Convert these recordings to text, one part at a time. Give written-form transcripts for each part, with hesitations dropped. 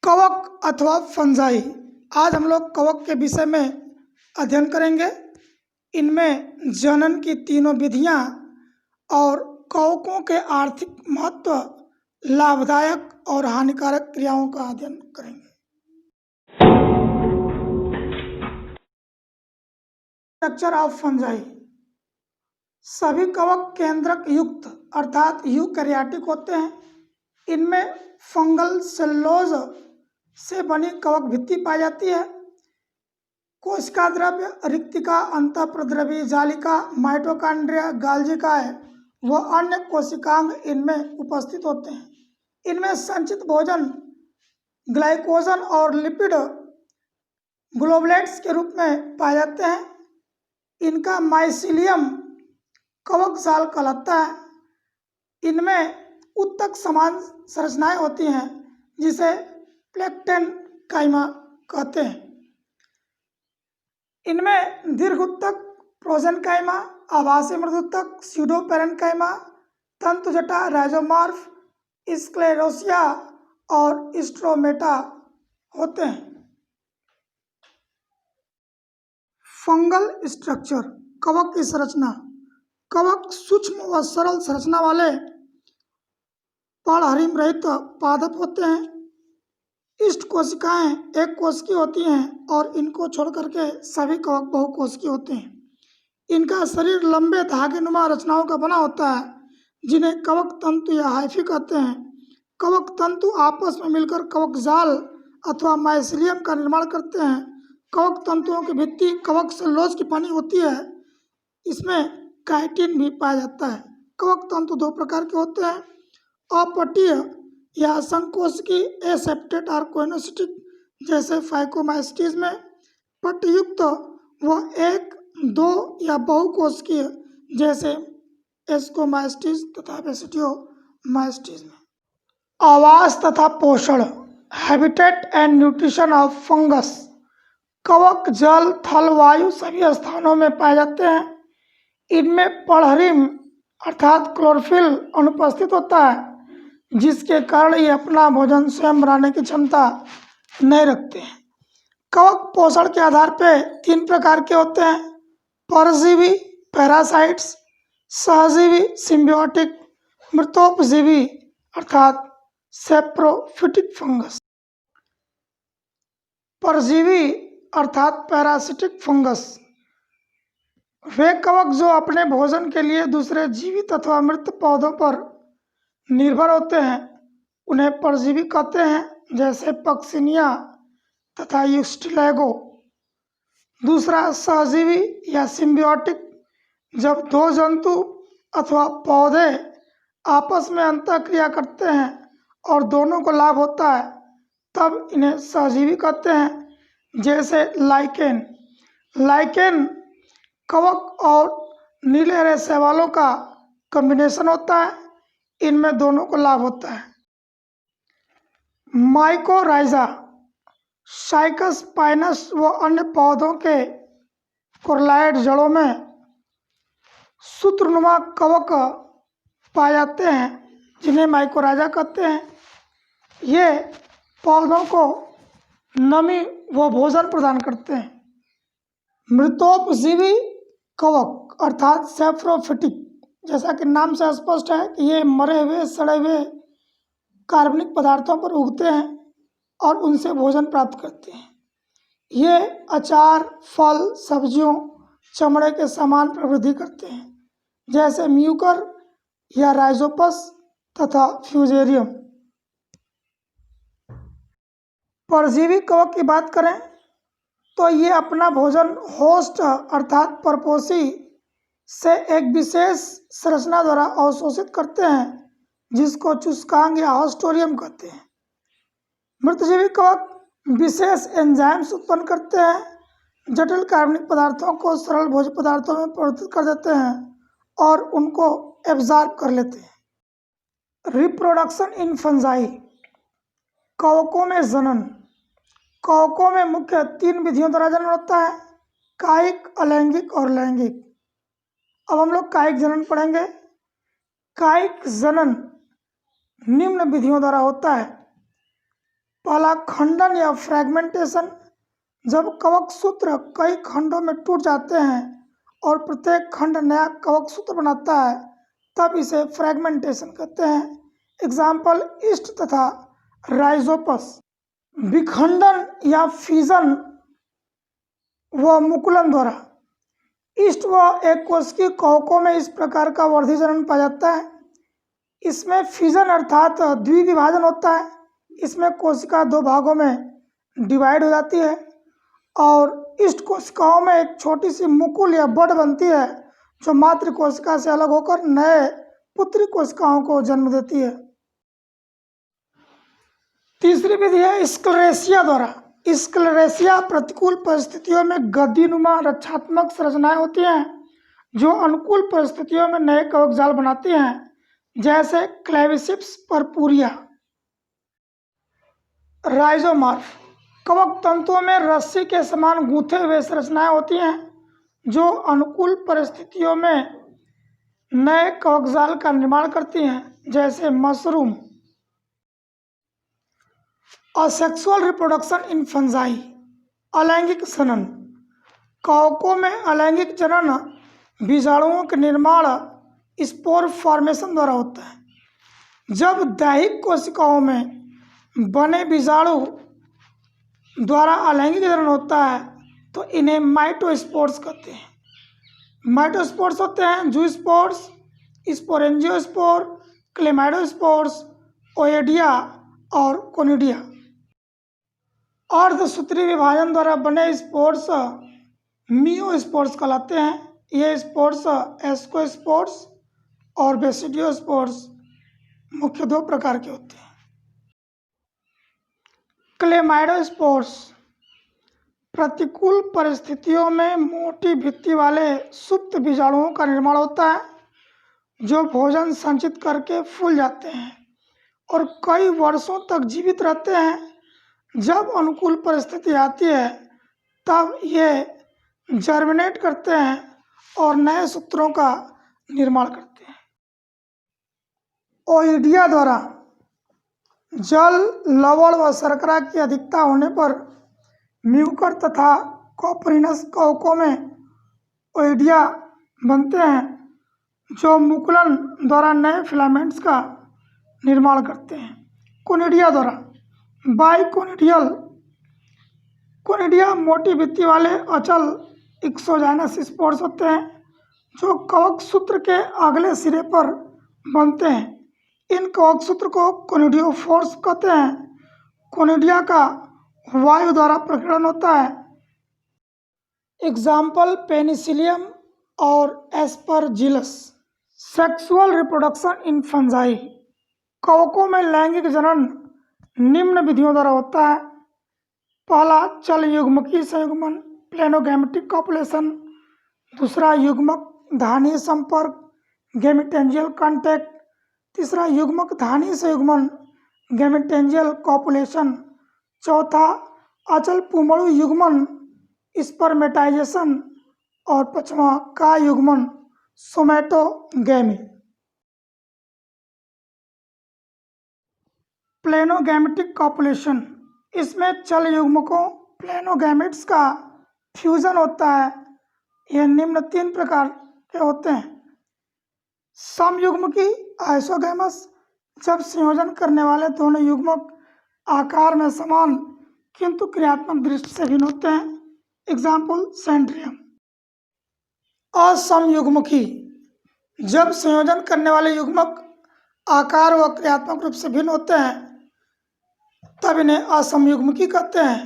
कवक अथवा फंजाई। आज हम लोग कवक के विषय में अध्ययन करेंगे। इनमें जनन की तीनों विधियां और कवकों के आर्थिक महत्व, लाभदायक और हानिकारक क्रियाओं का अध्ययन करेंगे। Structure of fungi. सभी कवक केंद्रक युक्त अर्थात यूकैरियोटिक होते हैं। इनमें फंगल सेलुलोज से बनी कवक भित्ति पाई जाती है। कोशिका द्रव्य, रिक्तिका, अंतःप्रद्रवी, जालिका, माइटोकॉन्ड्रिया, गाल्जिकाएं व अन्य कोशिकांग इनमें उपस्थित होते हैं। इनमें संचित भोजन ग्लाइकोजन और लिपिड ग्लोबुलेट्स के रूप में पाए जाते हैं। इनका माइसीलियम कवक जाल कहलाता है। इनमें उत्तक समान संरचनाएं होती हैं जिसे प्लेक्टेन काइमा कहते हैं। इनमें दीर्घ उत्तक प्रोजेनकाइमा, आभासी मृदुत्तक स्यूडोपेरेन्काइमा, तंतुजटा राइजोमॉर्फ, स्क्लेरोसिया और स्ट्रोमेटा होते हैं। Fungal structure. कवक की संरचना। कवक सूक्ष्म व सरल संरचना वाले पर्णहरिम रहित पादप होते हैं। इष्ट कोशिकाएं एक कोशिकी होती हैं और इनको छोड़ करके सभी कवक बहुकोशिकीय होते हैं। इनका शरीर लंबे धागेनुमा रचनाओं का बना होता है जिन्हें कवक तंतु या हाइफी कहते हैं। कवक तंतु आपस में मिलकर कवक जाल अथवा माइसीलियम का निर्माण करते हैं। कवक तंतुओं की भित्ति कवक सेलुलोज की बनी होती है। इसमें काइटिन भी पाया जाता है। कवक तंतु दो प्रकार के होते हैं, अपपटीय या संकोशिकी एसेप्टेट और कोइनोसिटिक जैसे फाइकोमाइस्टीज में, पट्टयुक्त व एक, दो या बहुकोशिकीय जैसे एस्कोमाइस्टीज तथा बेसिडियोमाइस्टीज में। आवास तथा पोषण। Habitat and nutrition of fungus. कवक जल, थल, वायु सभी स्थानों में पाए जाते हैं। इनमें पर्णहरिम अर्थात क्लोरोफिल अनुपस्थित होता है जिसके कारण ये अपना भोजन स्वयं बनाने की क्षमता नहीं रखते हैं। कवक पोषण के आधार पर तीन प्रकार के होते हैं, परजीवी पैरासाइट्स, सहजीवी सिम्बियोटिक, मृतोपजीवी अर्थात सेप्रोफिटिक फंगस। परजीवी अर्थात पैरासिटिक फंगस वे कवक जो अपने भोजन के लिए दूसरे जीवित अथवा मृत पौधों पर निर्भर होते हैं उन्हें परजीवी कहते हैं, जैसे पक्सिनिया तथा यूस्टिलैगो। दूसरा सहजीवी या सिम्बियोटिक, जब दो जंतु अथवा पौधे आपस में अंतःक्रिया करते हैं और दोनों को लाभ होता है तब इन्हें सहजीवी कहते हैं, जैसे लाइकेन। लाइकेन कवक और नीले हरे शैवालों का कॉम्बिनेशन होता है। इनमें दोनों को लाभ होता है। माइकोराइजा। साइकस पाइनस व अन्य पौधों के कोर्लाइड जड़ों में सूत्रनुमा कवक पाए जाते हैं जिन्हें माइकोराइजा कहते हैं। ये पौधों को नमी व भोजन प्रदान करते हैं। मृतोपजीवी कवक अर्थात सेप्रोफिटिक, जैसा कि नाम से स्पष्ट है कि ये मरे हुए सड़े हुए कार्बनिक पदार्थों पर उगते हैं और उनसे भोजन प्राप्त करते हैं। ये अचार, फल, सब्जियों, चमड़े के सामान पर वृद्धि करते हैं, जैसे म्यूकर या राइजोपस तथा फ्यूजेरियम। परजीवी कवक की बात करें तो ये अपना भोजन होस्ट अर्थात परपोषी से एक विशेष संरचना द्वारा अवशोषित करते हैं जिसको चुस्कांग या हॉस्टोरियम कहते हैं। मृतजीवी कवक विशेष एंजाइम्स उत्पन्न करते हैं, जटिल कार्बनिक पदार्थों को सरल भोज्य पदार्थों में परिवर्तित कर देते हैं और उनको एब्जॉर्ब कर लेते हैं। Reproduction in fungi. कवकों में जनन। कवकों में मुख्य तीन विधियों द्वारा जनन होता है, कायिक, अलैंगिक और लैंगिक। अब हम लोग कायिक जनन पढ़ेंगे। कायिक जनन निम्न विधियों द्वारा होता है। पहला खंडन या फ्रैगमेंटेशन, जब कवक सूत्र कई खंडों में टूट जाते हैं और प्रत्येक खंड नया कवक सूत्र बनाता है तब इसे फ्रैगमेंटेशन कहते हैं। एग्जाम्पल ईस्ट तथा राइजोपस। विखंडन या फिजन व मुकुलन द्वारा। ईस्ट व एक कोशिकीय कवकों में इस प्रकार का वर्धिजनन पाया जाता है। इसमें फिजन अर्थात द्विविभाजन होता है। इसमें कोशिका दो भागों में डिवाइड हो जाती है और ईस्ट कोशिकाओं में एक छोटी सी मुकुल या बड बनती है जो मातृ कोशिका से अलग होकर नए पुत्री कोशिकाओं को जन्म देती है। तीसरी विधि है स्क्लेरेसिया द्वारा। स्क्लेरेसिया प्रतिकूल परिस्थितियों में गद्दीनुमा रक्षात्मक संरचनाएं होती हैं जो अनुकूल परिस्थितियों में नए कवक जाल बनाती हैं, जैसे क्लेविसिप्स परपुरिया। राइजोमॉर्फ कवक तंतुओं में रस्सी के समान गूंथे हुए संरचनाएं होती हैं जो अनुकूल परिस्थितियों में नए कवक जाल का निर्माण करती हैं, जैसे mushroom. Asexual reproduction in fungi अलैंगिक जनन। कवकों में अलैंगिक जनन बीजाणुओं के निर्माण स्पोर फॉर्मेशन द्वारा होता है। जब दैहिक कोशिकाओं में बने बीजाणु द्वारा अलैंगिक जनन होता है तो इन्हें माइटोस्पोर्स कहते हैं। माइटोस्पोर्स होते हैं जूस्पोर्स, स्पोरेंजियोस्पोर, क्लेमाइडोस्पोर्स, ओएडिया और कोनिडिया। अर्धसूत्री विभाजन द्वारा बने स्पोर्स मियोस्पोर्स कहलाते हैं। ये स्पोर्स एस्कोस्पोर्स और बेसिडियोस्पोर्स मुख्य दो प्रकार के होते हैं। क्लेमाइडोस्पोर्स प्रतिकूल परिस्थितियों में मोटी भित्ति वाले सुप्त बीजाणुओं का निर्माण होता है जो भोजन संचित करके फूल जाते हैं और कई वर्षों तक जीवित रहते हैं। जब अनुकूल परिस्थिति आती है तब ये जर्मिनेट करते हैं और नए सूत्रों का निर्माण करते हैं। ओइडिया द्वारा जल, लवण व शर्करा की अधिकता होने पर म्यूकर तथा कॉपरिनस कवकों में ओइडिया बनते हैं जो मुकुलन द्वारा नए फिलामेंट्स का निर्माण करते हैं। कोनिडिया द्वारा बाइकोनिडियल। कोनिडिया मोटी भित्ति वाले अचल एक्सोजाइनस स्पोर्स होते हैं जो कवक सूत्र के अगले सिरे पर बनते हैं। इन कवक सूत्र को कोनिडियोफोर्स कहते हैं। कोनिडिया का वायु द्वारा प्रकीर्णन होता है। एग्जाम्पल पेनिसिलियम और Aspergillus. Sexual reproduction in fungi. कवकों में लैंगिक जनन निम्न विधियों द्वारा होता है। पहला चल युग्मकीय संयुग्मन प्लेनोगैमेटिक कॉपुलेशन। दूसरा युग्मक धानीय संपर्क गैमेटेंजियल कॉन्टैक्ट। तीसरा युग्मक धानीय संयुग्मन गैमेटेंजियल कॉपुलेशन। चौथा अचल पुमड़ु युग्मन स्पर्मेटाइजेशन और पांचवा का युग्मन सोमैटोगैमी। प्लेनोगैमेटिक कॉपुलेशन, इसमें चल युग्मकों प्लेनोगैमेट्स का फ्यूजन होता है। यह निम्न तीन प्रकार के होते हैं। समयुग्मकी आइसोगैमस, जब संयोजन करने वाले दोनों युग्मक आकार में समान किंतु क्रियात्मक दृष्टि से भिन्न होते हैं। एग्जाम्पल सेंड्रियम। असमयुग्मकी, जब संयोजन करने वाले युग्मक आकार व क्रियात्मक रूप से भिन्न होते हैं तब इन्हें असमयुग्मकी कहते हैं।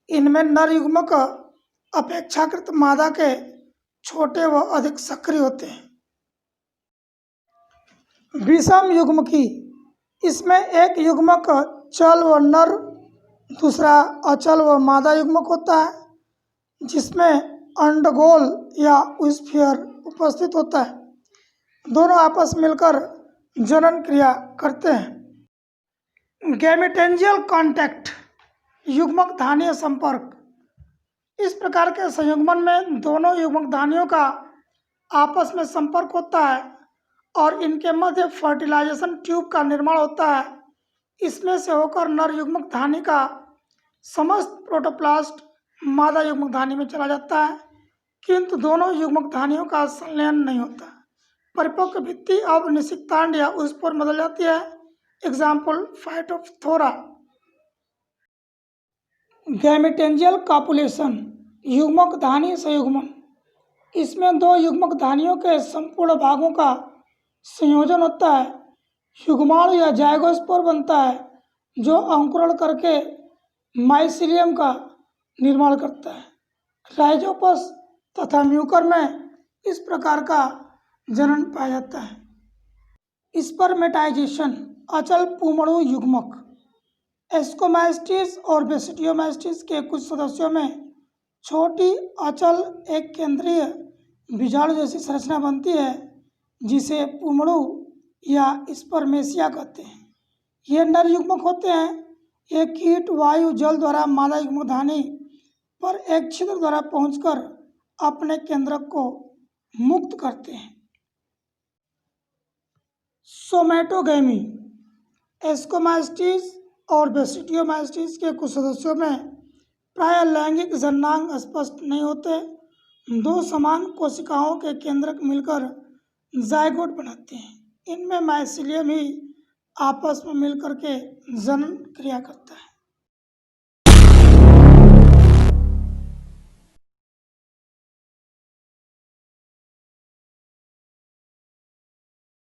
इनमें नर युग्मक अपेक्षाकृत मादा के छोटे व अधिक सक्रिय होते हैं। विषम युग्मकी, इसमें एक युग्मक चल व नर, दूसरा अचल व मादा युग्मक होता है जिसमें अंडगोल या स्फीयर उपस्थित होता है। दोनों आपस मिलकर जनन क्रिया करते हैं। गैमेटेंजियल कॉन्टैक्ट, युग्मक धानीय संपर्क। इस प्रकार के संयुग्मन में दोनों युग्मक धानियों का आपस में संपर्क होता है और इनके मध्य फर्टिलाइजेशन ट्यूब का निर्माण होता है। इसमें से होकर नर युग्मक धानी का समस्त प्रोटोप्लास्ट मादा युग्मक धानी में चला जाता है, किंतु दोनों युग्मक धानियों का संलयन नहीं होता। परिपक्व भित्ति अब निषिक्तांड या उस पर बदल जाती है। Example Phytophthora. गैमेटेंजियल कॉपुलेशन, युग्मक धानी संयुग्मन। इसमें दो युग्मक धानियों के संपूर्ण भागों का संयोजन होता है। युग्माणु या जाइगोस्पोर बनता है जो अंकुरण करके माइसीलियम का निर्माण करता है। राइजोपस तथा म्यूकर में इस प्रकार का जनन पाया जाता है। स्पर्मेटाइजेशन, अचल पुमणु युग्मक। एस्कोमाइस्टिस और बेसिडियोमाइस्टिस के कुछ सदस्यों में छोटी अचल एक केंद्रीय बीजाणु जैसी संरचना बनती है जिसे पुमणु या स्पर्मेशिया कहते हैं। ये नर युग्मक होते हैं। ये कीट वायु जल द्वारा मादा युग्मक धानी पर एक छिद्र द्वारा पहुंचकर अपने केंद्रक को मुक्त करते हैं। सोमैटोगैमी, एस्कोमाइस्टिस और बेसिडियोमाइस्टिस के कुछ सदस्यों में प्राय लैंगिक जननांग स्पष्ट नहीं होते। दो समान कोशिकाओं के केंद्रक मिलकर जाइगोट बनाते हैं। इनमें माइसीलियम ही आपस में मिलकर के जनन क्रिया करता है।